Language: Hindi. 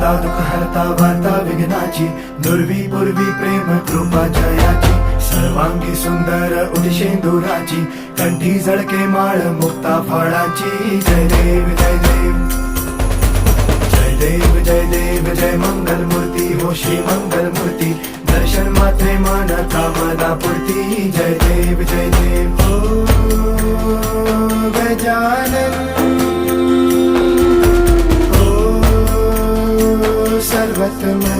हरता दुःख हरता वार्ता विघ्नाची, दुर्वी पूर्वी प्रेम कृपा जयाची, सर्वांगी सुंदर उदिशेंदुराची, कंठी झळके माळ मुक्ता फळाची. जय देव जय देव जय देव जय देव जय मंगल मूर्ती हो श्री मंगल मूर्ती, दर्शन मात्रे मन कामना पूर्ती. जय देव जय देव हो गजानन सर्वतमन